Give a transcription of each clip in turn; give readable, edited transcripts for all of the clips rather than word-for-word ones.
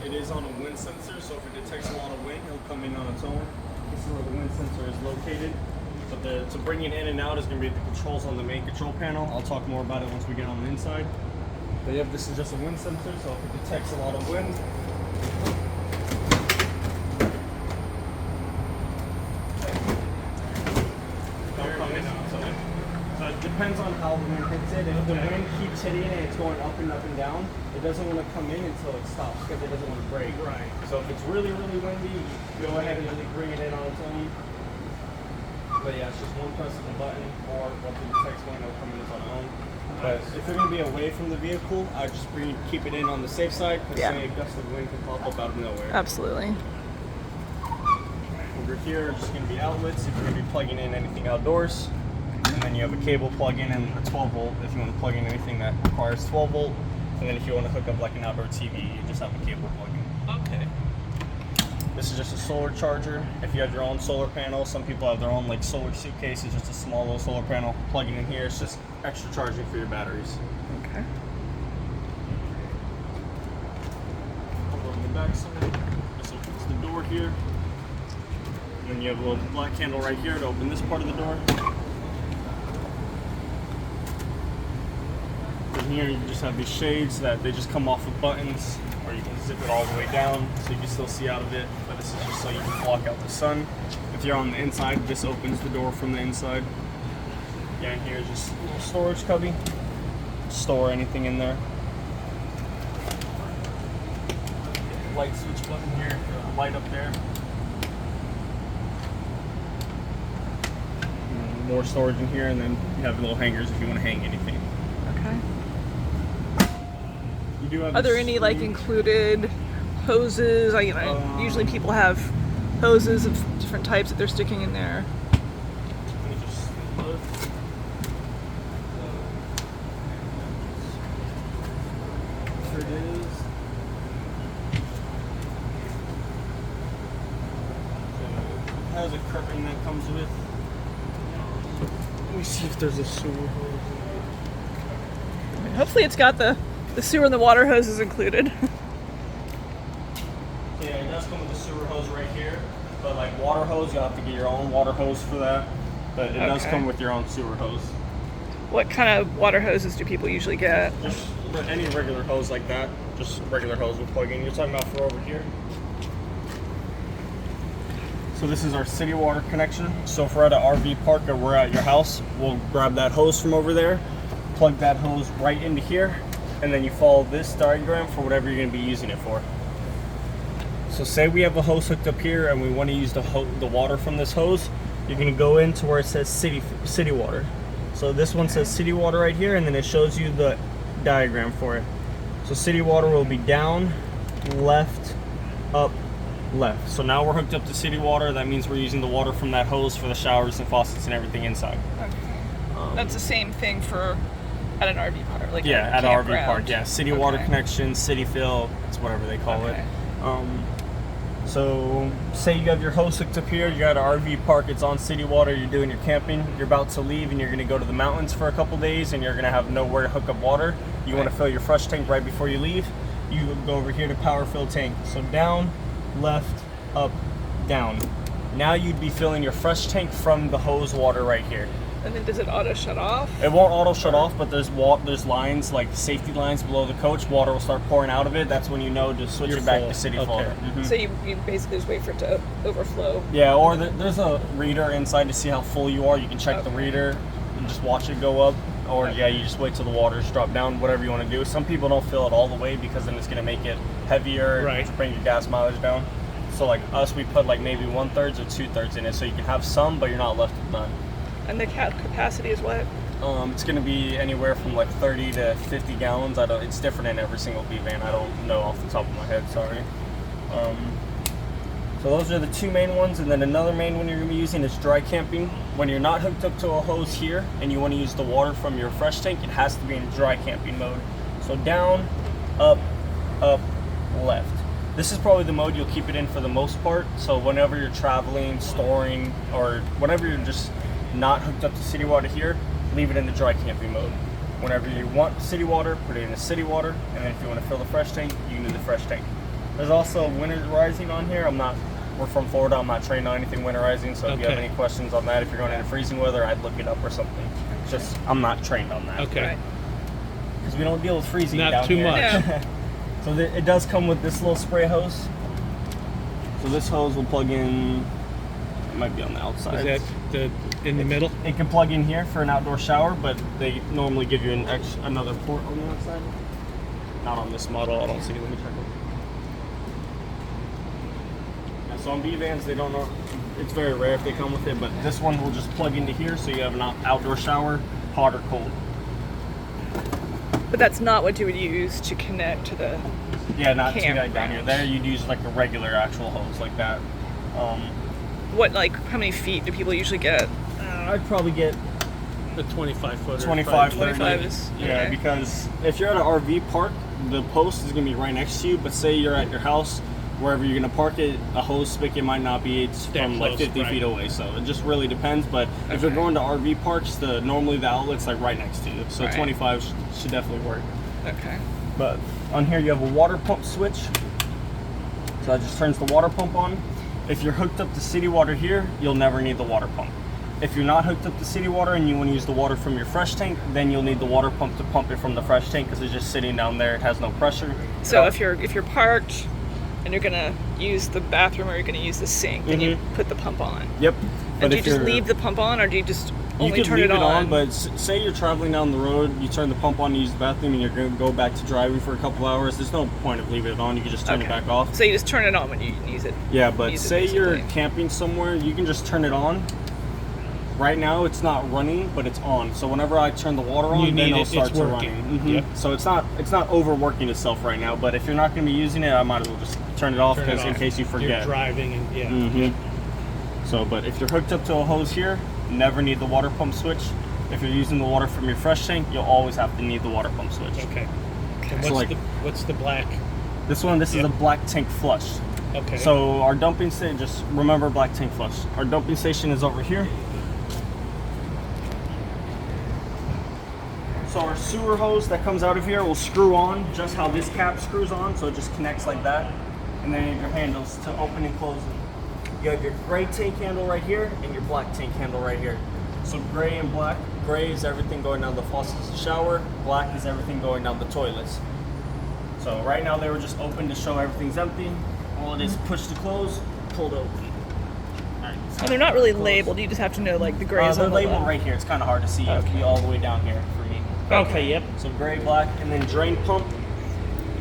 it is on a wind sensor, so if it detects a lot of wind, it'll come in on its own. This is where the wind sensor is located. But to bring it in and out is going to be the controls on the main control panel. I'll talk more about it once we get on the inside. But yeah, this is just a wind sensor, so if it detects a lot of wind, it'll come in and out. So it depends on how the wind hits it. If the wind keeps hitting it and it's going up and down, it doesn't want to come in until it stops because it doesn't want to break. Right. So if it's really, really windy, you go ahead and really bring it in on its own. But yeah, it's just one press of the button, or once it detects wind, it'll come in on its own. But if you're going to be away from the vehicle, I just keep it in on the safe side, because say a gust of wind can pop up out of nowhere. Absolutely. Over here are just going to be outlets if you're going to be plugging in anything outdoors. And then you have a cable plug-in and a 12 volt if you want to plug in anything that requires 12 volt. And then if you want to hook up like an outdoor TV, you just have a cable plug-in. Okay. This is just a solar charger. If you have your own solar panel, some people have their own like solar suitcase. It's just a small little solar panel. Plugging in here, it's just extra charging for your batteries. Okay. Over on the back side, this opens the door here. And then you have a little black handle right here to open this part of the door. And here you just have these shades that they just come off with buttons, or you can zip it all the way down so you can still see out of it. But this is just so you can block out the sun. If you're on the inside, this opens the door from the inside. Yeah, and here's just a little storage cubby. Store anything in there. Light switch button here for the light up there. And more storage in here, and then you have little hangers if you want to hang anything. Okay. You do have Are there any like included hoses? Usually people have hoses of different types that they're sticking in there. Let me just look. Here it is. It has a curtain that comes with. Let me see if there's a sewer hose. Hopefully it's got the sewer and the water hoses included. Yeah, it does come with the sewer hose right here. But like water hose, you'll have to get your own water hose for that. But it does come with your own sewer hose. What kind of water hoses do people usually get? Just any regular hose like that. Just regular hose will plug in. You're talking about for over here. So this is our city water connection. So if we're at an RV park or we're at your house, we'll grab that hose from over there, plug that hose right into here, and then you follow this diagram for whatever you're going to be using it for. So say we have a hose hooked up here and we want to use the water from this hose, you're going to go into where it says city water. So this one says city water right here, and then it shows you the diagram for it. So city water will be down, left, up, left. So now we're hooked up to city water. That means we're using the water from that hose for the showers and faucets and everything inside. Okay. That's the same thing for at an RV park, like at an RV park. Yeah, city water connection, city fill. It's whatever they call it. So say you have your hose hooked up here. You're at an RV park. It's on city water. You're doing your camping. You're about to leave, and you're going to go to the mountains for a couple days, and you're going to have nowhere to hook up water. You want to fill your fresh tank right before you leave. You go over here to power fill tank. So down, left, up, down. Now you'd be filling your fresh tank from the hose water right here. And then does it auto shut off? It won't auto shut off, but there's lines, like safety lines below the coach. Water will start pouring out of it. That's when you know to switch it back to city full. So you basically just wait for it to overflow. Yeah, or there's a reader inside to see how full you are. You can check the reader and just watch it go up. Or yeah, you just wait till the water's dropped down, whatever you want to do. Some people don't fill it all the way because then it's going to make it heavier, to bring your gas mileage down. So like us, we put like maybe 1/3 or 2/3 in it, so you can have some, but you're not left with none. And the capacity is what? It's going to be anywhere from like 30 to 50 gallons. It's different in every single B van. I don't know off the top of my head, sorry. So those are the two main ones, and then another main one you're going to be using is dry camping. When you're not hooked up to a hose here and you want to use the water from your fresh tank, it has to be in dry camping mode. So down, up, left. This is probably the mode you'll keep it in for the most part. So whenever you're traveling, storing, or whenever you're just not hooked up to city water here, leave it in the dry camping mode. Whenever you want city water, put it in the city water, and then if you want to fill the fresh tank, you can do the fresh tank. There's also winterizing on here. We're from Florida. I'm not trained on anything winterizing, so if you have any questions on that, if you're going into freezing weather, I'd look it up or something. Just, I'm not trained on that. Okay. Because we don't deal with freezing Not down too here. much. Yeah. So it does come with this little spray hose. So this hose will plug in, it might be on the outside. Is that in the middle? It can plug in here for an outdoor shower, but they normally give you another port on the outside. Not on this model, I don't see. Let me check it. Yeah, so on B-Vans, they don't know. It's very rare if they come with it, but this one will just plug into here, so you have an outdoor shower, hot or cold. But that's not what you would use to connect to the. Yeah, not too Campground. down here. There, you'd use like a regular actual hose like that. What, like, how many feet do people usually get? I'd probably get The 25 footer. 25, 30. 25 is. Yeah, okay. because if you're at an RV park, the post is going to be right next to you, but say you're at your house, wherever you're going to park it, a hose spigot might not be. It's That from like close, 50 right. feet away, so it just really depends. But if you're Okay. going to RV parks, normally the outlet's like right next to you, so Right. 25 should definitely work. Okay. But on here you have a water pump switch, so that just turns the water pump on. If you're hooked up to city water here, you'll never need the water pump. If you're not hooked up to city water and you want to use the water from your fresh tank, then you'll need the water pump to pump it from the fresh tank because it's just sitting down there. It has no pressure. So if you're parked and you're gonna use the bathroom or you're gonna use the sink, then you put the pump on. Yep. And do you if just you're- leave the pump on, or do you just You only could turn leave it on? but say you're traveling down the road, you turn the pump on to use the bathroom, and you're going to go back to driving for a couple hours. There's no point of leaving it on. You can just turn it Okay. back off. So you just turn it on when you use it. Yeah, but Use it, say you're basically. camping somewhere, you can just turn it on. Right now, it's not running, but it's on. So whenever I turn the water on, You then need it'll it, start it's to working. run. Yep. So it's not overworking itself right now. But if you're not going to be using it, I might as well just turn it off Turn it because in off. case you You're forget. driving and yeah. Mhm. So, but if you're hooked up to a hose here, never need the water pump switch. If you're using the water from your fresh tank, you'll always have to need the water pump switch. Okay. And So, what's the black? This is Yep. a black tank flush. Okay. So our dumping station, just remember black tank flush. Our dumping station is over here. So our sewer hose that comes out of here will screw on just how this cap screws on, so it just connects like that. And then you have your handles to open and close them. You have your gray tank handle right here and your black tank handle right here. So gray and black. Gray is everything going down the faucets of the shower. Black is everything going down the toilets. So right now they were just open to show everything's empty. All it is push to close, pull to open. Alright, so And they're not really close. labeled. You just have to know like the gray is They're on the labeled left. right here. It's kind of hard to see. You have to be all the way down here for me. Okay. Yep. So gray, black, and then drain pump.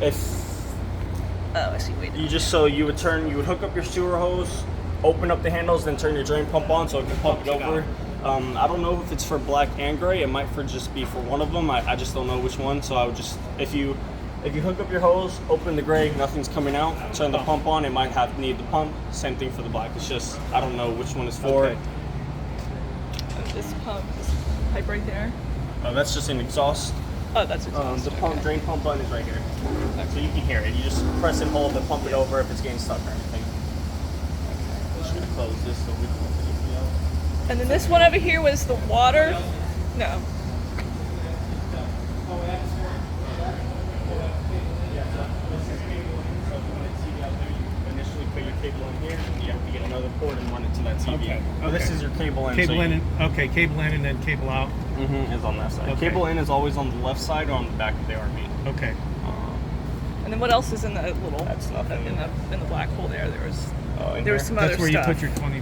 If Oh, I see. Wait. you would hook up your sewer hose, open up the handles, then turn your drain pump on so it can pump it over. I don't know if it's for black and gray. It might just be for one of them. I just don't know which one. So I would just if you hook up your hose, open the gray, nothing's coming out. Turn the pump on. It might need the pump. Same thing for the black. It's just I don't know which one is for. Okay. This pump, this pipe right there. That's just an exhaust. Oh, that's exhaust. The pump okay. drain pump button is right here, so you can hear it. You just press and hold to pump it over if it's getting stuck or anything. I'm just gonna close this so we can open it out. And then this one over here was the water. No. Initially put your cable in here, you have to get another cord and run it to that TV. Okay, Oh, this okay. is your cable in. Cable in and then cable out. Is on that side. Okay. Cable in is always on the left side or on the back of the RV. Okay. And then what else is in the little? That's nothing. In the black hole there. There was In there was here. some other That's where stuff. you put your 20.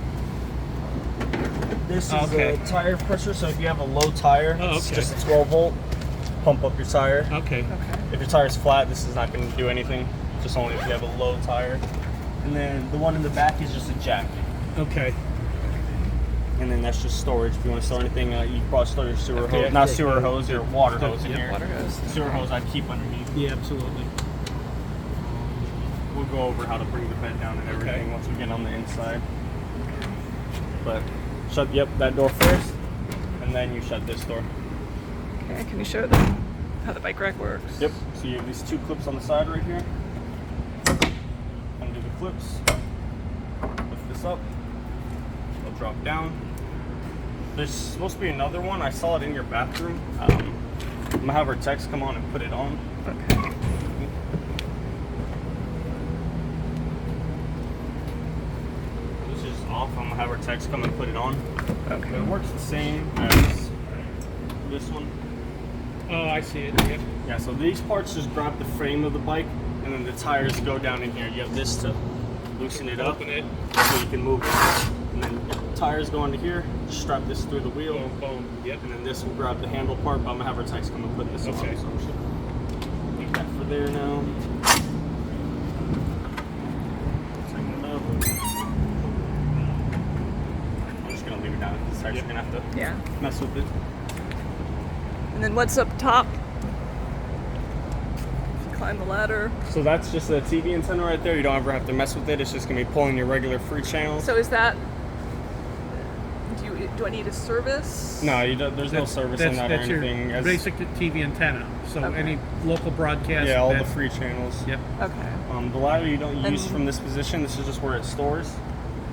This is Okay. the tire pressure. So if you have a low tire, Oh, it's okay. just a 12 volt. Pump up your tire. Okay. Okay. If your tire's flat, this is not going to do anything. Just only if you have a low tire. And then the one in the back is just a jack. Okay. And then that's just storage. If you want to store anything, you can probably store your sewer Okay, hose. Not sure. sewer hose, your water hose in Yeah, here. Water hose. The sewer hose I'd keep underneath. Yeah, absolutely. We'll go over how to bring the bed down and everything Okay. once we get on the inside. But shut that door first, and then you shut this door. Okay. Can you show them how the bike rack works? Yep. So you have these two clips on the side right here. Undo the clips. Lift this up. It'll drop down. There's supposed to be another one. I saw it in your bathroom. I'm gonna have our techs come on and put it on. Okay. off. I'm gonna have our techs come and put it on. Okay. It works the same as this one. Oh, I see it. Yep. Yeah, so these parts just grab the frame of the bike, and then the tires go down in here. You have this to loosen it up, Open it. so you can move it. And then tires go onto here, just strap this through the wheel, Boom, boom. Yep. and then this will grab the handle part, but I'm gonna have our techs come and put this Okay. on. So leave that for there now. Tighten it up. I'm just gonna leave it down. This tires are gonna have to Yeah. mess with it. And then what's up top? If you climb the ladder. So that's just a TV antenna right there. You don't ever have to mess with it. It's just gonna be pulling your regular free channels. So is that? Do I need a service? No, you don't, there's no service in that or That's your anything. basic TV antenna. So Okay. any local broadcast. Yeah, all the that- free channels. Yep. Okay. The ladder you don't use And- from this position. This is just where it stores.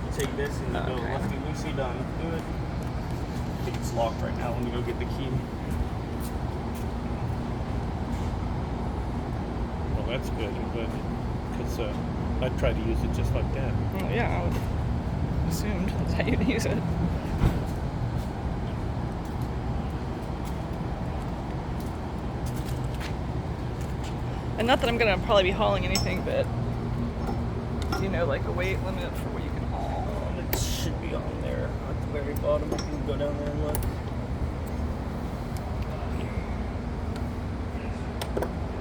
You take this and you go Okay. lefty loosey done. Good. I think it's locked right now. Let me go get the key. Well, that's good. I'm glad because I'd try to use it just like that. Well, yeah, I would assumed that's how you'd use it. And not that I'm gonna probably be hauling anything, but do you know like a weight limit for what you can haul? It should be on there at the very bottom. You can go down there and look.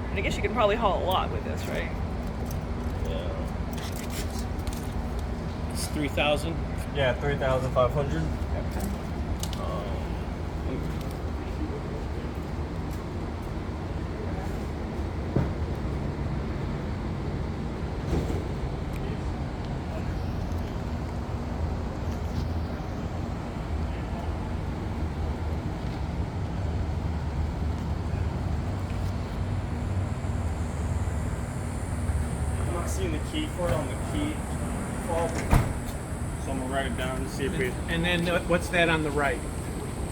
And I guess you can probably haul a lot with this, right? Yeah. It's 3,000. Yeah, 3,500. Okay. I'm not seeing the key for it on the key fob, so I'm gonna write it down to see if we. And then what's that on the right?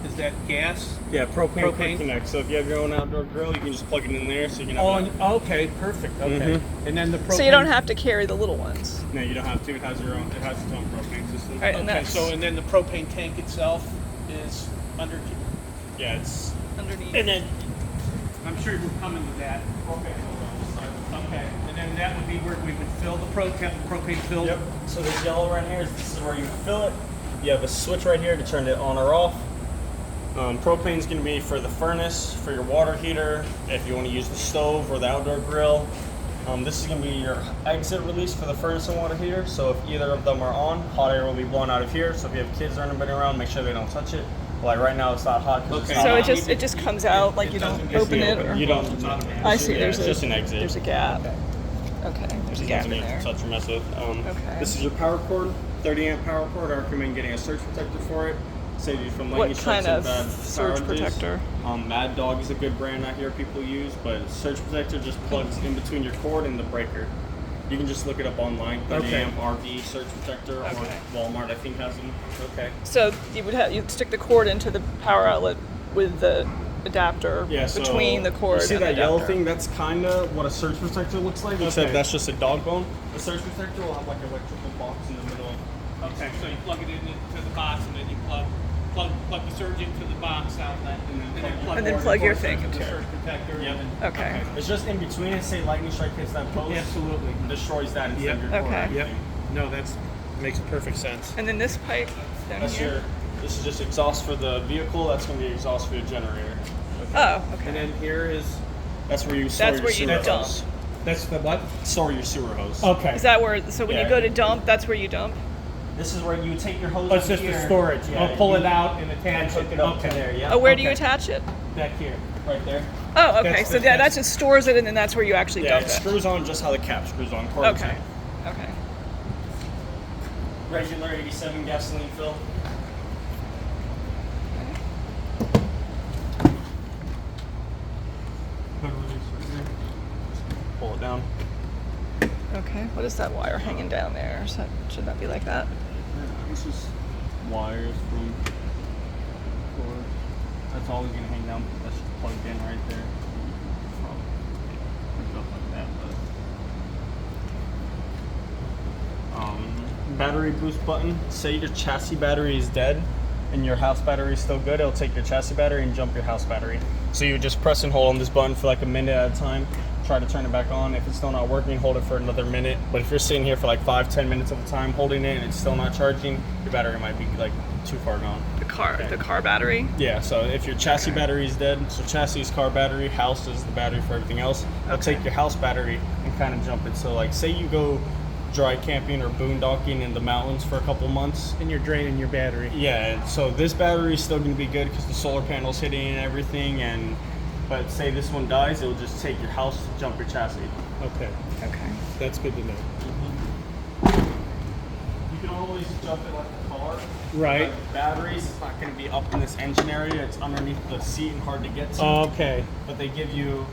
Is that gas? Yeah, propane, Propane? quick connect. So if you have your own outdoor grill, you can just plug it in there, so you can have. Oh, it. and, okay, perfect. Okay. Mhm. And then the propane. So you don't have to carry the little ones. No, you don't have to. It has your own. It has its own propane system. All right, and Okay, that's so and then the propane tank itself is under. Yeah, it's. underneath. And then I'm sure we're coming to that. Okay. Okay, and then that would be where we would fill the propane filled. Yep. So this yellow right here is this is where you fill it. You have a switch right here to turn it on or off. Propane's going to be for the furnace, for your water heater, if you want to use the stove or the outdoor grill. This is going to be your exit release for the furnace and water heater. So if either of them are on, hot air will be blowing out of here. So if you have kids or anybody around, make sure they don't touch it. Like right now, it's not hot. 'Cause Okay. it's So not it hot. just comes out like you don't It's open it open. or You don't. I see. Yeah, There's it's just an exit. There's a gap. Okay. There's a gap in Nothing you there. have to touch or mess with. Okay. This is your power cord, 30 amp power cord. I recommend getting a surge protector for it. Save you from lightning What strikes kind and of bad surge power outages. protector? Mad Dog is a good brand I hear people use, but surge protector just plugs in between your cord and the breaker. You can just look it up online. 30 Okay. amp RV surge protector, Okay. or Walmart I think has them. Okay. So you'd stick the cord into the power outlet with the adapter Yeah, so between the cord you see and that the yellow adapter. thing? That's kind of what a surge protector looks like, except that's just a dog bone. The surge protector will have like an electrical box in the middle. Okay, so you plug it into the box and then you plug the surge into the box outlet And then plug your thing into into the it. surge protector. Yep. And then, Okay. It's just in between it. Say lightning strike hits that post, Absolutely. destroys that instead Yep. of your cord. Okay. Yep. No, that's makes perfect sense. And then this pipe down That's here. this is just exhaust for the vehicle. That's going to be exhaust for your generator. Oh, okay. And then here is That's where you store That's your where you sewer dump. hose. that's the what? Store your sewer hose. Okay. Is that where? So when Yeah. you go to dump, that's where you dump. This is where you take your hose. Oh, it's over just the here. storage. Yeah, I'll pull you- it out and and attach hook it up to there. Yeah. Oh, where do you Okay. attach it? back here. Right there. Oh, okay. That's So the- that that's- just stores it, and then that's where you actually Yeah, dump it it. screws on just how the cap screws on. Cord Okay. tank. Okay. Regular 87 gasoline fill. Hood release right here. Just pull it down. Okay. What is that wire hanging down there? Should that be like that? This is wires from cord. That's always gonna hang down. That's just plugged in right there. Stuff like that, but battery boost button. Say your chassis battery is dead and your house battery is still good, it'll take your chassis battery and jump your house battery. So you would just press and hold on this button for like a minute at a time, try to turn it back on. If it's still not working, hold it for another minute. But if you're sitting here for like 5-10 minutes at a time holding it and it's still not charging, your battery might be like too far gone. The car battery? Yeah, so if your chassis battery is dead, so chassis is car battery, house is the battery for everything else, it'll take your house battery and kind of jump it. So like say you go dry camping or boondocking in the mountains for a couple months. And you're draining your battery. Yeah, so this battery is still going to be good because the solar panel's hitting and everything, but say this one dies, it'll just take your house to jump your chassis. Okay. Okay. That's good to know. You can always jump it like a car. Right. But the batteries, it's not going to be up in this engine area. It's underneath the seat and hard to get to. Okay. But they give you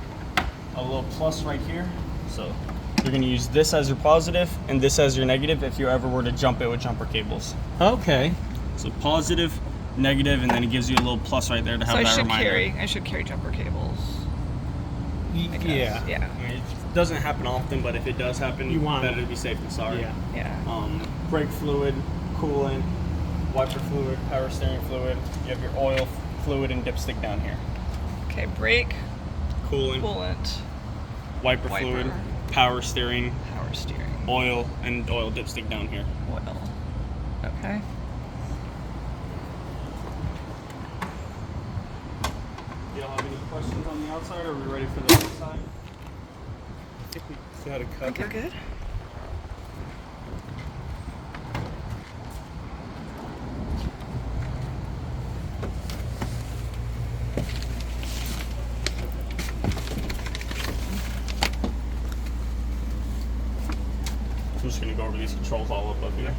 a little plus right here. So you're going to use this as your positive and this as your negative if you ever were to jump it with jumper cables. Okay. So positive, negative, and then it gives you a little plus right there to have So that reminder. I should carry jumper cables. I guess. Yeah. Yeah. I mean, it doesn't happen often, but if it does happen, You want better it. to be safe than sorry. Yeah. Yeah. Brake fluid, coolant, wiper fluid, power steering fluid. You have your oil fluid and dipstick down here. Okay, brake, Coolant, coolant, wiper fluid, power steering, oil, and oil dipstick down here. oil. Okay. Do y'all have any questions on the outside, or are we ready for the inside? I think we got it covered. Okay, good. I'm just going to go over these controls all up here.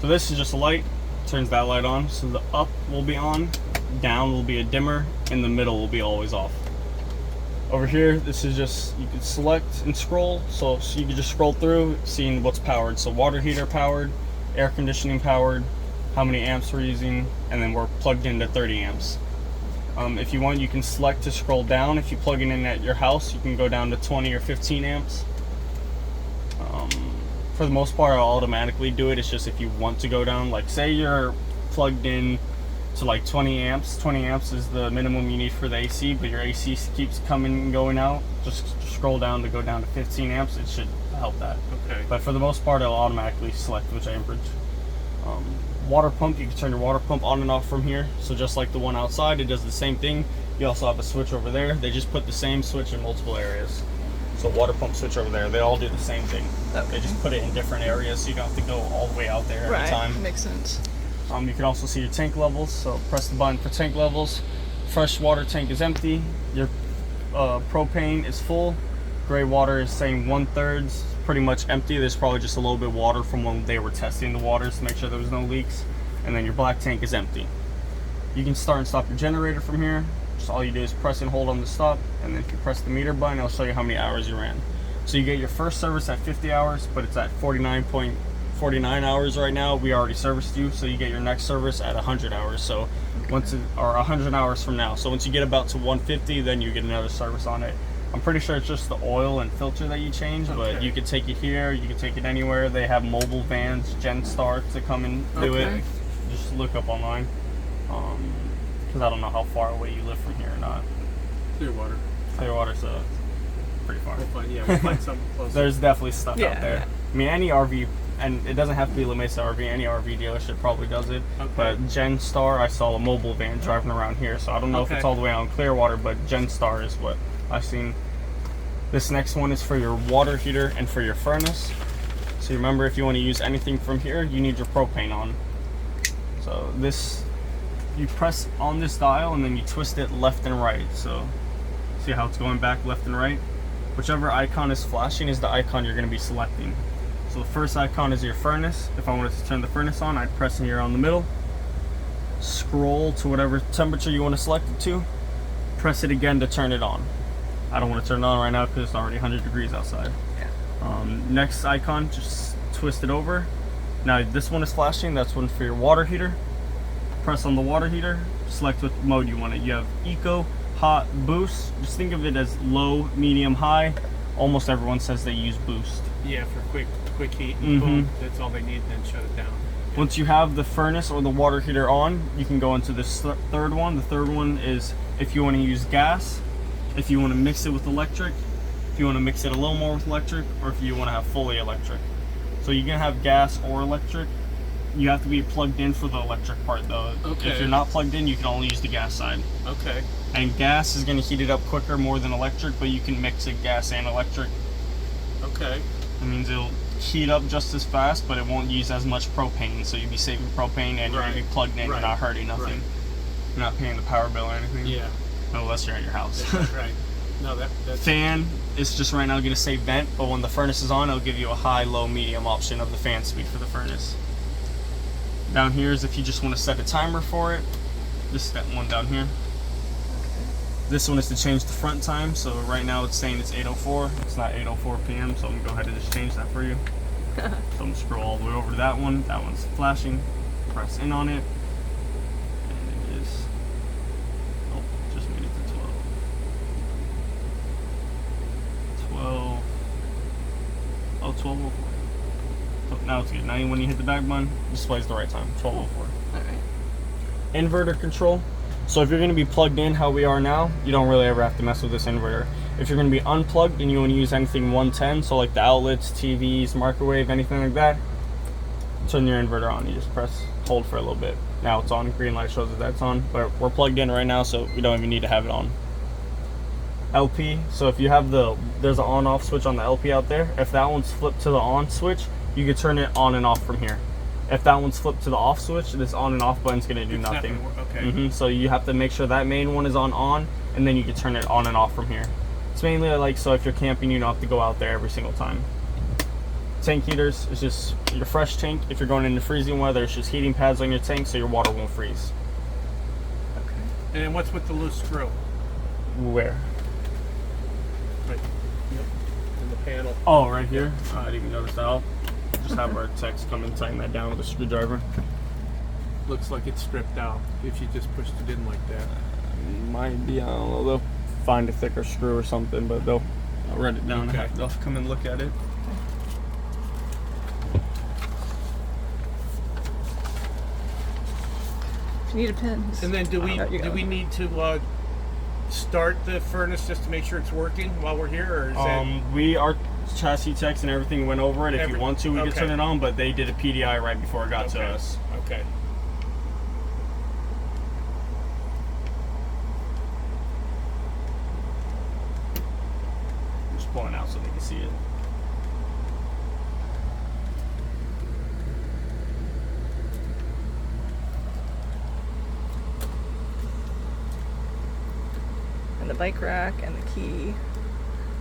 So this is just a light, turns that light on. So the up will be on, down will be a dimmer, and the middle will be always off. Over here, this is just, you can select and scroll, so you can just scroll through, seeing what's powered. So water heater powered, air conditioning powered, how many amps we're using, and then we're plugged into 30 amps. If you want, you can select to scroll down. If you plug it in at your house, you can go down to 20 or 15 amps. For the most part, I'll automatically do it. It's just if you want to go down, like say you're plugged in to like 20 amps. 20 amps is the minimum you need for the AC, but your AC keeps coming and going out. Just scroll down to go down to 15 amps. It should help that. Okay. But for the most part, it'll automatically select which amperage. Water pump, you can turn your water pump on and off from here. So just like the one outside, it does the same thing. You also have a switch over there. They just put the same switch in multiple areas. So water pump switch over there, they all do the same thing. Okay. They just put it in different areas, so you don't have to go all the way out there every time. Makes sense. You can also see your tank levels, so press the button for tank levels. Fresh water tank is empty. Your propane is full. Gray water is saying 1/3, pretty much empty. There's probably just a little bit of water from when they were testing the waters to make sure there was no leaks. And then your black tank is empty. You can start and stop your generator from here. Just all you do is press and hold on the stop, and then if you press the meter button, it'll show you how many hours you ran. So you get your first service at 50 hours, but it's at 49.49 hours right now. We already serviced you, so you get your next service at 100 hours. So or 100 hours from now. So once you get about to 150, then you get another service on it. I'm pretty sure it's just the oil and filter that you change, but you can take it here, you can take it anywhere. They have mobile vans, GenStar, to come and do it. Just look up online. Because I don't know how far away you live from here or not. Clearwater. Clearwater, so pretty far. We'll find something close. There's definitely stuff out there. Yeah. I mean, any RV, and it doesn't have to be La Mesa RV, any RV dealership probably does it. Okay. But GenStar, I saw a mobile van driving around here, so I don't know if it's all the way out in Clearwater, but GenStar is what I've seen. This next one is for your water heater and for your furnace. So remember, if you want to use anything from here, you need your propane on. So this, you press on this dial and then you twist it left and right. So see how it's going back left and right? Whichever icon is flashing is the icon you're going to be selecting. So the first icon is your furnace. If I wanted to turn the furnace on, I'd press in here on the middle, scroll to whatever temperature you want to select it to, press it again to turn it on. I don't want to turn it on right now because it's already 100 degrees outside. Next icon, just twist it over. Now this one is flashing, that's one for your water heater. Press on the water heater, select what mode you want it. You have eco, hot, boost. Just think of it as low, medium, high. Almost everyone says they use boost. Yeah, for quick quick heat, and boom, that's all they need, then shut it down. Once you have the furnace or the water heater on, you can go into this third one. The third one is if you want to use gas, if you want to mix it with electric, if you want to mix it a little more with electric, or if you want to have fully electric. So you can have gas or electric. You have to be plugged in for the electric part though. Okay. If you're not plugged in, you can only use the gas side. Okay. And gas is going to heat it up quicker more than electric, but you can mix it gas and electric. Okay. It means it'll heat up just as fast, but it won't use as much propane. So you'll be saving propane and you're going to be plugged in. You're not hurting nothing. Right. You're not paying the power bill or anything. Yeah. Unless you're at your house. Right. No, that's... Fan is just right now going to say vent, but when the furnace is on, it'll give you a high, low, medium option of the fan speed for the furnace. Down here is if you just want to set a timer for it. Just that one down here. This one is to change the front time, so right now it's saying it's 8:04. It's not 8:04 p.m., so I'm going to go ahead and just change that for you. So I'm going to scroll all the way over to that one. That one's flashing. Press in on it. And it is... Oh, just made it to 12. 12:04. So now it's good. Now when you hit the back button, it displays the right time, 12:04. Alright. Inverter control. So if you're going to be plugged in how we are now, you don't really ever have to mess with this inverter. If you're going to be unplugged and you want to use anything 110, so like the outlets, TVs, microwave, anything like that, turn your inverter on. You just press hold for a little bit. Now it's on. Green light shows that that's on, but we're plugged in right now, so we don't even need to have it on. LP, so if you have there's an on-off switch on the LP out there. If that one's flipped to the on switch, you can turn it on and off from here. If that one's flipped to the off switch, this on and off button's gonna do nothing. Okay. So you have to make sure that main one is on, and then you can turn it on and off from here. It's mainly like so if you're camping, you don't have to go out there every single time. Tank heaters is just your fresh tank. If you're going into freezing weather, it's just heating pads on your tank so your water won't freeze. Okay. And then what's with the loose screw? Where? Right. Yep. In the panel. Oh, right here. I didn't even notice that. I'll just have our techs come and tighten that down with a screwdriver. Looks like it's stripped out if you just pushed it in like that. Might be, I don't know. They'll find a thicker screw or something, but I'll write it down. Okay. They'll come and look at it. If you need a pin. just- And then do There you go. we need to start the furnace just to make sure it's working while we're here, or is Our chassis techs and everything went over it. If you want to, we could okay. turn it on, but they did a PDI right before it got to us. Okay. Just pulling out so they can see it. And the bike rack and the key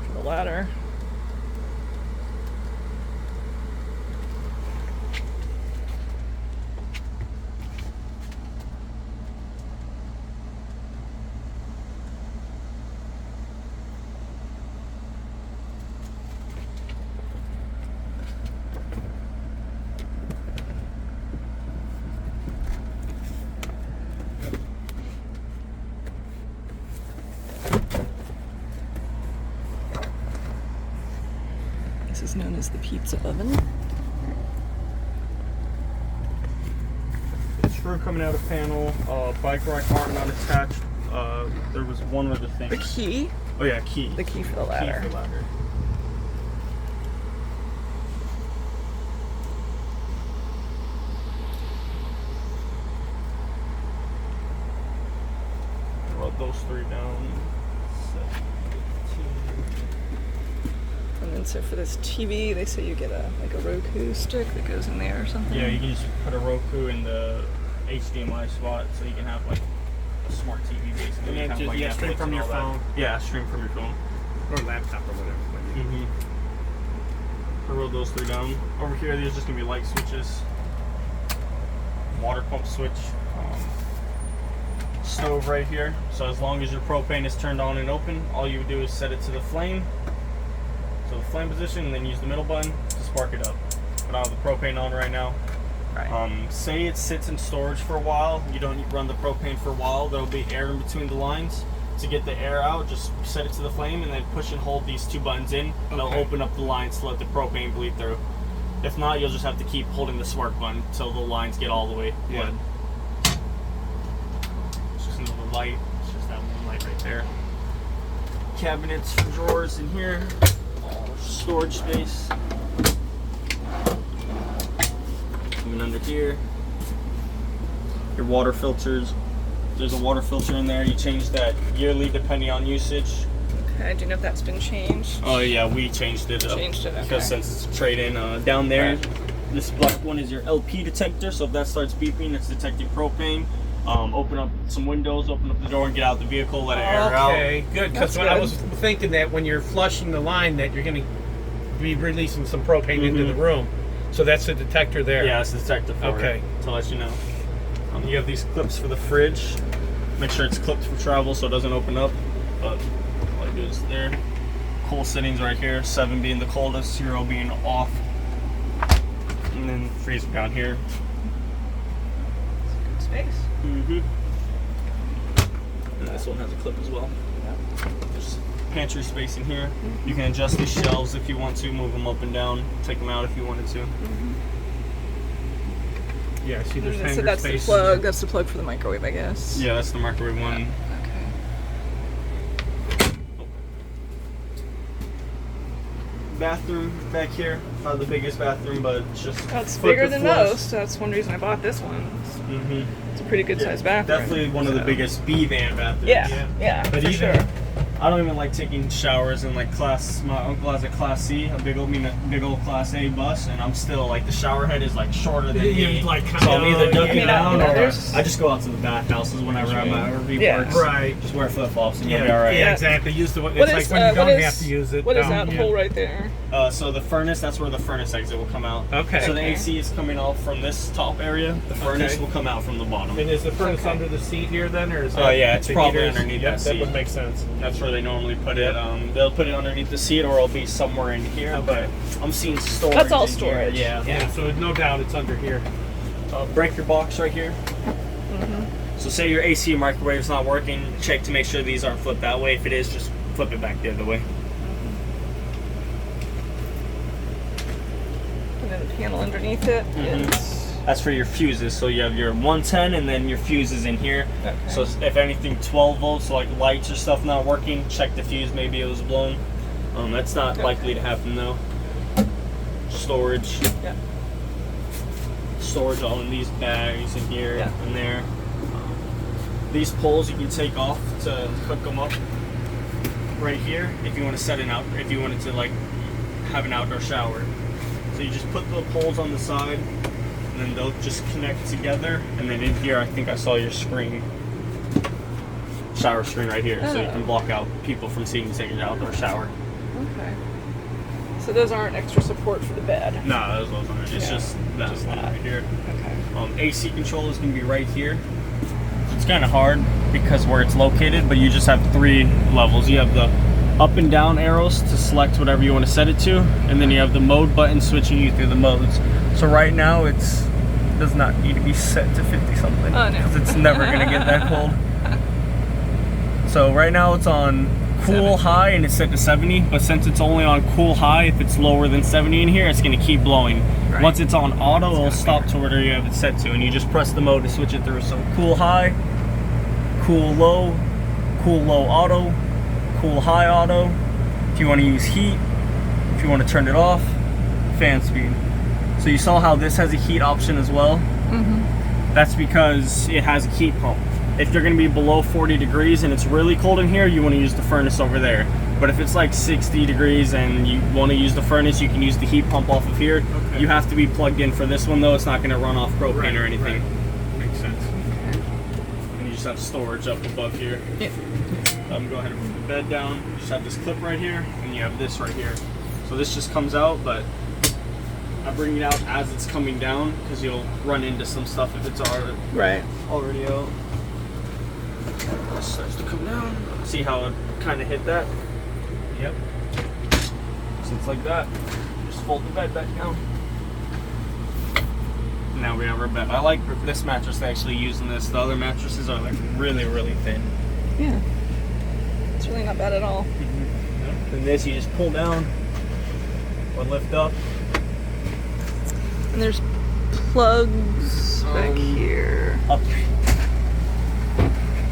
for the ladder. This is known as the pizza oven. Screw coming out of panel, bike rack arm not attached. There was one other thing. The key. Oh yeah, key. The key for the ladder. Key for ladder. Wrote those three down. 17. And then so for this TV, they say you get a Roku stick that goes in there or something. Yeah, you can just put a Roku in the HDMI spot, so you can have like a smart TV basically. And then Kind of just- like yeah, stream Netflix from and your all that. phone. Yeah, stream from your phone. or laptop or whatever? I wrote those three down. Over here, there's just gonna be light switches, water pump switch, stove right here. So as long as your propane is turned on and open, all you would do is set it to the flame. So the flame position, and then use the middle button to spark it up. But I have the propane on right now. Right. Say it sits in storage for a while, you don't run the propane for a while, there'll be air in between the lines. To get the air out, just set it to the flame and then push and hold these two buttons in, and they'll Okay. open up the lines to let the propane bleed through. If not, you'll just have to keep holding the spark button until the lines get all the way bled. It's just another light. It's just that one light right there. Cabinets for drawers in here. Storage space. Coming under here. Your water filters. There's a water filter in there. You change that yearly depending on usage. Okay, do you know if that's been changed? Oh yeah, we changed it up. Changed it, okay. Because since it's a trade-in, down there, this black one is your LP detector. So if that starts beeping, it's detecting propane. Open up some windows, open up the door, and get out the vehicle, let it air out. Okay, good. Because I was thinking that when you're flushing the line, that you're going to be releasing some propane into the room. So that's the detector there. Yeah, it's the detector for it, to let you know. You have these clips for the fridge. Make sure it's clipped for travel so it doesn't open up. But all I do is there. Cool settings right here. 7 being the coldest, 0 being off. And then freezer down here. Good space. And this one has a clip as well. There's pantry space in here. You can adjust these shelves if you want to, move them up and down, take them out if you wanted to. Yeah, see, there's hanger So that's space. the plug. That's the plug for the microwave, I guess. Yeah, that's the microwave one. Okay. Bathroom back here. Not the biggest bathroom, but it's just. That's flip bigger the than flush. most. That's one reason I bought this one. It's a pretty good Yeah, sized bathroom. Definitely one of the biggest B van bathrooms. Yeah, But for even, sure. I don't even like taking showers in like class. My uncle has a Class C, a big old Class A bus, and I'm still like the shower head is like shorter than me. Like, so I'm either ducking yeah, down yeah, or there's- I just go out to the bathhouses whenever I'm at RV parks. Right. Just wear flip flops and you'll be all right. Yeah, exactly. Use the. It's What like is, when you don't what is- have to use it. What is down that here. hole right there? So the furnace, that's where the furnace exit will come out. Okay. So the Okay. AC is coming off from this top area. The furnace will come out from the bottom. And is the furnace under the seat here then, or is that? Oh yeah, it's the probably heaters? underneath Yep, that seat. That would make sense. That's where they normally put it. They'll put it underneath the seat, or it'll be somewhere in here. Okay. But I'm seeing storage. That's all in here. storage. Yeah. Yeah. So no doubt it's under here. Breaker box right here. So say your AC microwave's not working, check to make sure these aren't flipped that way. If it is, just flip it back the other way. And then the panel underneath it is. That's for your fuses. So you have your 110 and then your fuses in here. Okay. So if anything 12 volts, like lights or stuff not working, check the fuse, maybe it was blown. That's not likely to happen though. Storage. Yeah. Storage all in these bags in here and there. These poles you can take off to hook them up right here if you want to set it out, if you wanted to like have an outdoor shower. So you just put the poles on the side and then they'll just connect together, and then in here I think I saw your screen, shower screen right here, so you can block out people from seeing you take an outdoor shower. Okay. So those aren't extra support for the bed. No, those aren't. It's just that right here. Okay. AC control is going to be right here. It's kind of hard because where it's located, but you just have 3 levels. You have the up and down arrows to select whatever you want to set it to, and then you have the mode button switching you through the modes. So right now it does not need to be set to 50 something. Oh no. Because it's never going to get that cold. So right now it's on cool high and it's set to 70, but since it's only on cool high, if it's lower than 70 in here, it's going to keep blowing. Right. Once it's on auto, it'll stop to whatever you have it set to, and you just press the mode to switch it through. So cool high, cool low auto, cool high auto. If you want to use heat, if you want to turn it off, fan speed. So you saw how this has a heat option as well? That's because it has a heat pump. If you're going to be below 40 degrees and it's really cold in here, you want to use the furnace over there. But if it's like 60 degrees and you want to use the furnace, you can use the heat pump off of here. Okay. You have to be plugged in for this one though. It's not going to run off propane or anything. Right. Makes sense. And you just have storage up above here. Yeah. Go ahead and put the bed down. You just have this clip right here, and you have this right here. So this just comes out, but I bring it out as it's coming down because you'll run into some stuff if it's already out. It starts to come down. See how it kind of hit that? Yep. So it's like that. Just fold the bed back down. Now we have our bed. I like this mattress actually using this. The other mattresses are like really, really thin. Yeah. It's really not bad at all. And this you just pull down or lift up. And there's plugs back here. Up.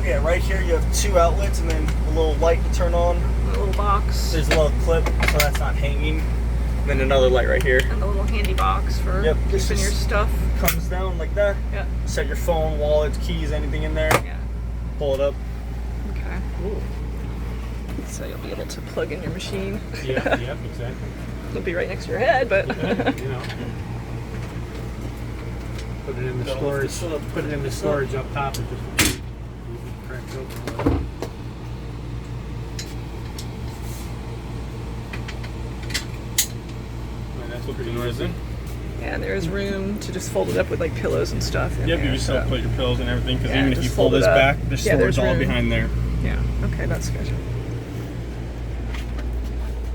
Yeah, right here you have 2 outlets and then a little light to turn on. A little box. There's a little clip, so that's not hanging. Then another light right here. And a little handy box for keeping your stuff. Comes down like that. Yeah. Set your phone, wallets, keys, anything in there. Yeah. Pull it up. Okay. Cool. So you'll be able to plug in your machine. Yeah, yep, exactly. It'll be right next to your head, but You know. Put it in the storage. Put it in the storage up top and just crack it open. That's what pretty noisy. yeah, and there's room to just fold it up with like pillows and stuff. In Yep, there, you just so. put your pillows and everything, because Yeah, even if just you pull fold it this up. back, there's Yeah, storage there's all room. behind there. Yeah. Okay, that's good.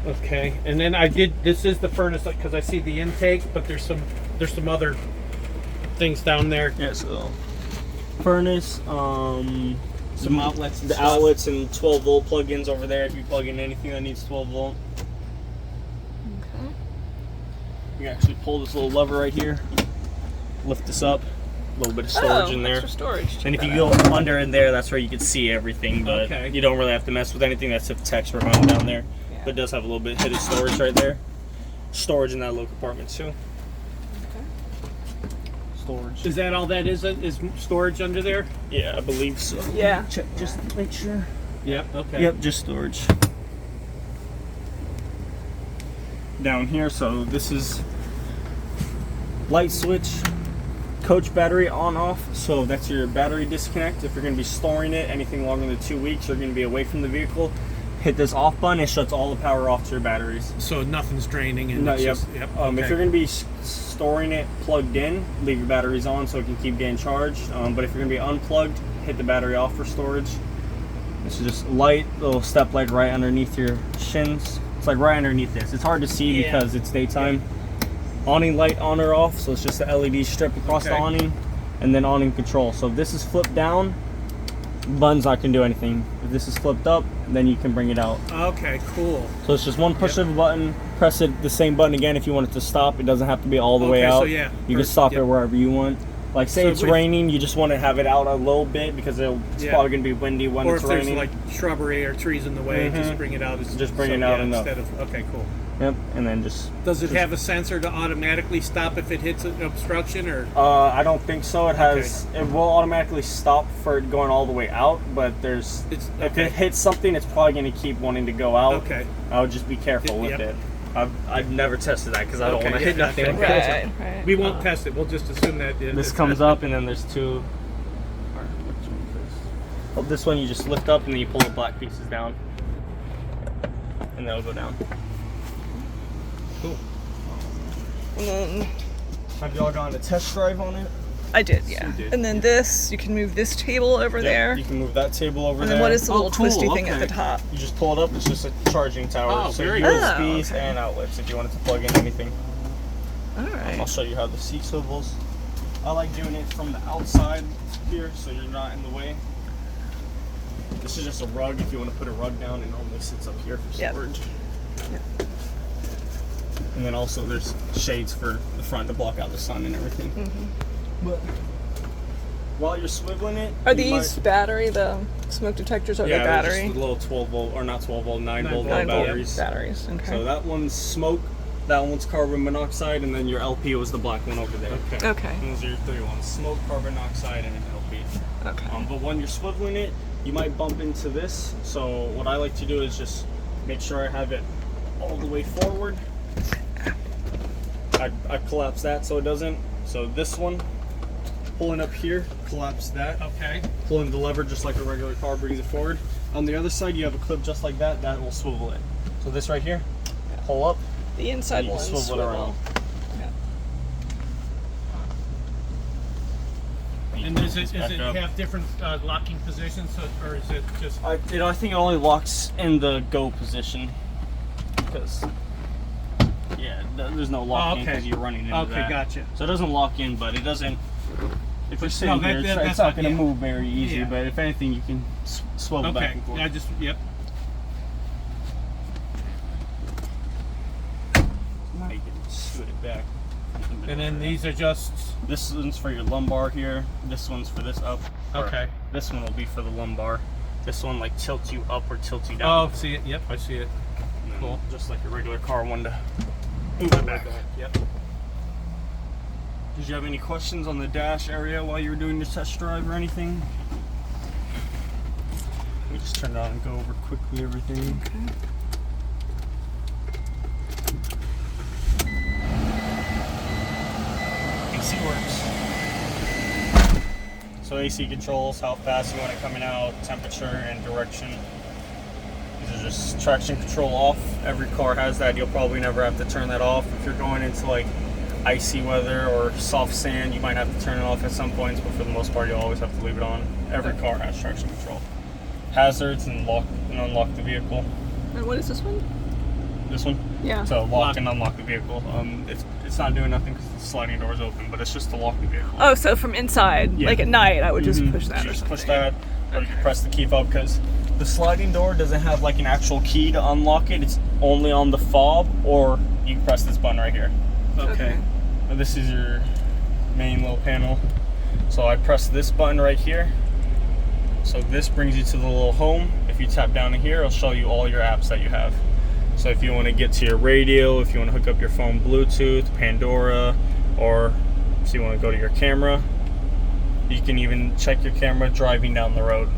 Okay, and then I did. This is the furnace because I see the intake, but there's some other things down there. Yeah, so furnace, Some outlets. And the stuff. outlets and 12 volt plug-ins over there if you plug in anything that needs 12 volt. Okay. You can actually pull this little lever right here, lift this up, a little bit of storage in there. Extra storage. And if Check you that go out. under in there, that's where you can see everything, but Okay. you don't really have to mess with anything. That's if text were going down there. Yeah. But it does have a little bit hidden storage right there. Storage in that little compartment too. Okay. Storage. Is that all that is? Is storage under there? Yeah, I believe so. Yeah. Check, just make sure. Yep. Okay. Yep, just storage. Down here, so this is light switch, coach battery on off. So that's your battery disconnect. If you're going to be storing it anything longer than 2 weeks, you're going to be away from the vehicle. Hit this off button, it shuts all the power off to your batteries. So nothing's draining and No, it's yep. just, yep. If Okay. you're going to be storing it plugged in, leave your batteries on so it can keep getting charged. But if you're going to be unplugged, hit the battery off for storage. This is just light, little step light right underneath your shins. It's like right underneath this. It's hard to see Yeah. because it's daytime. Awning light on or off, so it's just the LED strip across the Okay. awning, and then awning control. So if this is flipped down, button's not going to do anything. If this is flipped up, then you can bring it out. Okay. Cool. So it's just one push of a button. Press it the same button again if you want it to stop. It doesn't have to be all the way Okay, out. so yeah, You can first- stop yep. it wherever you want. Like say So it's if- raining, you just want to have it out a little bit because it's Yeah. probably going to be windy when Or it's if there's raining. like shrubbery or trees in the way, just bring it out. Just bring it out enough. instead of. Okay. Cool. Yep, and then just. Does it have a sensor to automatically stop if it hits an obstruction or? I don't think so. It has. It will automatically stop for it going all the way out, but there's. It's If okay. it hits something, it's probably going to keep wanting to go out. Okay. I would just be careful with Yep. it. I've never tested that because I don't Okay, want to yeah, hit nothing. okay. Right. Right. We won't test it. We'll just assume that This comes up and then there's two. Or which one is this? Oh, this one you just lift up and then you pull the black pieces down, and that'll go down. Cool. And then Have y'all gone a test drive on it? I did, yeah. You did, And then this, you can move this table over there. You can move that table over And there. then what is the Oh, little cool, twisty thing at okay. the top? You just pull it up. It's just a charging tower. Oh, so very USBs good. Oh, okay. and outlets if you wanted to plug in anything. All I'll right. show you how the seat swivels. I like doing it from the outside here so you're not in the way. This is just a rug if you want to put a rug down. It normally sits up here for Yep. storage. And then also there's shades for the front to block out the sun and everything. But while you're swiveling it, Are you these might- battery, the smoke detectors, are yeah, they they're battery? just the little 12 volt, or not 12 volt, 9 volt 9 volt batteries. batteries. Okay. So that one's smoke, that one's carbon monoxide, and then your LP was the black one over there. Okay. Okay. And those are your three ones: smoke, carbon monoxide, and an LP. Okay. But when you're swiveling it, you might bump into this. So what I like to do is just make sure I have it all the way forward. I collapse that so it doesn't. So this one, pulling up here, collapse that. Okay. Pulling the lever just like a regular car brings it forward. On the other side, you have a clip just like that. That will swivel it. So this right here, pull up. The inside You can one's swivel it around. Yeah. And does it Back up. have different locking positions, or is it just? I think it only locks in the go position. Because, yeah, there's no lock in okay. because you're running into Okay, that. gotcha. So it doesn't lock in, but it doesn't. If you're No, sitting that- here, that's it's not not- going to yeah. move very easy. Yeah. But if anything, you can swivel back Okay. and forth. Yeah. Just yep. Now you can scoot it back. And then these are just... This one's for your lumbar here. This one's for this up. Okay. This one will be for the lumbar. This one like tilts you up or tilts you down. Oh, see it? Yep, I see it. Cool. Just like a regular car one to move it back. Yep. Did you have any questions on the dash area while you were doing your test drive or anything? Let me just turn it on and go over quickly everything. Okay. AC works. So AC controls how fast you want it coming out, temperature and direction. These are just traction control off. Every car has that. You'll probably never have to turn that off. If you're going into like icy weather or soft sand, you might have to turn it off at some points, but for the most part you'll always have to leave it on. Every car has traction control. Hazards and lock and unlock the vehicle. And what is this one? This one? Yeah. So lock and unlock the vehicle. It's not doing nothing because the sliding door is open, but it's just to lock the vehicle. Oh, so from inside, Yeah. like at night, I would just push that. You or just push something. that, or you can press the key fob because the sliding door doesn't have like an actual key to unlock it. It's only on the fob, or you can press this button right here. Okay. And this is your main little panel. So I press this button right here. So this brings you to the little home. If you tap down in here, it'll show you all your apps that you have. So if you want to get to your radio, if you want to hook up your phone Bluetooth, Pandora, or if you want to go to your camera, you can even check your camera driving down the road.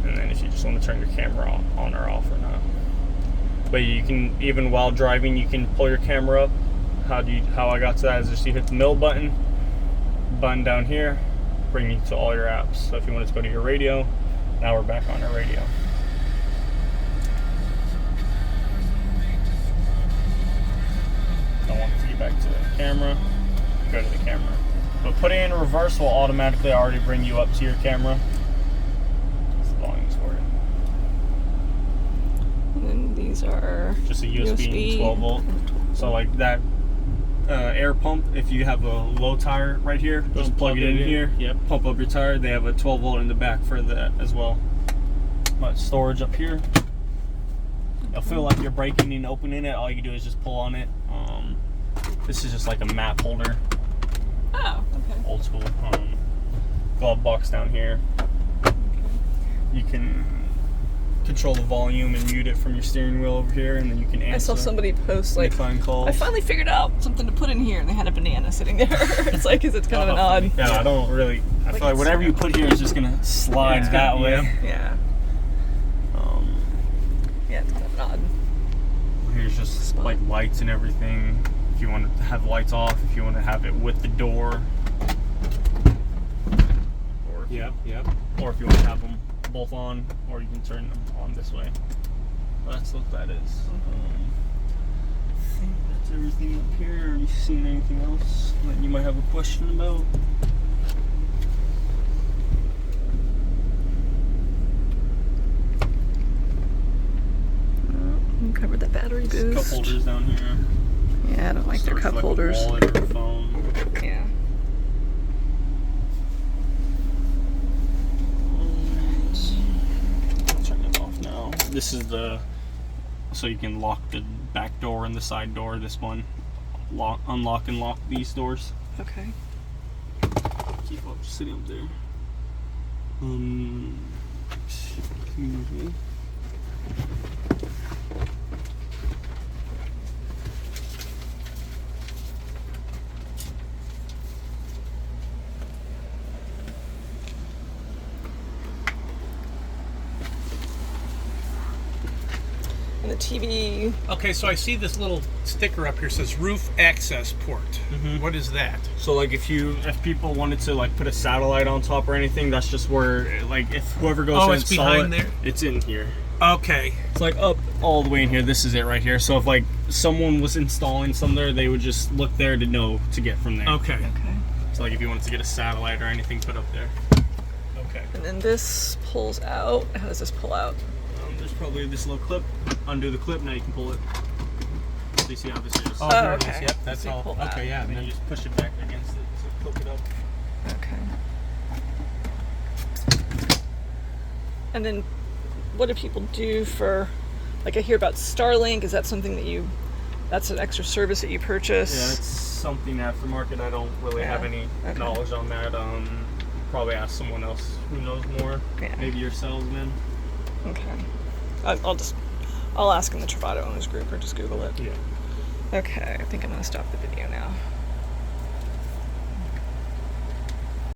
And then if you just want to turn your camera on or off or not. But you can, even while driving, you can pull your camera up. How I got to that is just you hit the middle button down here, bring you to all your apps. So if you want to go to your radio, now we're back on our radio. I want to get back to the camera, go to the camera. But putting it in reverse will automatically already bring you up to your camera. That's the volumes for it. And then these are Just a USB 12 volt. So like that air pump, if you have a low tire right here, just plug it in here. Yep. Pump up your tire. They have a 12 volt in the back for that as well. But storage up here. It'll feel like you're breaking and opening it. All you do is just pull on it. This is just like a map holder. oh, okay. Old school. Glove box down here. You can control the volume and mute it from your steering wheel over here, and then you can answer. I saw somebody post like, incoming calls. I finally figured out something to put in here, and they had a banana sitting there. It's like, cause it's kind of an odd. Yeah, I don't really. I Like feel like it's whatever you circle. put here is just gonna slide Yeah. that way. Yeah. Yeah, it's kind of odd. Here's just like lights and everything. If you want to have lights off, if you want to have it with the door, or Yep. or if you want to have them both on, or you can turn them on this way. That's what that is. I think that's everything up here. Are you seeing anything else that you might have a question about? Covered the battery boost. Cup holders down here. Yeah, I don't like their cup Like a holders. wallet or a phone. Yeah. I'll turn it off now. This is the, so you can lock the back door and the side door. This one, unlock and lock these doors. Okay. Keep up, sitting up there. Excuse me. And the TV. Okay, so I see this little sticker up here says roof access port. What is that? So like if people wanted to like put a satellite on top or anything, that's just where like if whoever goes to it's install behind it, there? it's in here. Okay. It's like up all the way in here. This is it right here. So if like someone was installing some there, they would just look there to know to get from there. Okay. Okay. So like if you wanted to get a satellite or anything put up there. Okay. And then this pulls out. How does this pull out? There's probably this little clip. Undo the clip, now you can pull it. So you see how this is. Oh, Oh, here it is. okay. Yep, that's So you all. pull that. Okay, yeah. And then you just push it back against it to clip it up. Okay. And then what do people do for, like I hear about Starlink, is that something that you That's an extra service that you purchase. Yeah, it's something aftermarket. I don't really have any knowledge on that. Probably ask someone else who knows more. Yeah. Maybe your salesman. Okay. I'll ask in the Travato owners group or just Google it. Yeah. Okay, I think I'm gonna stop the video now.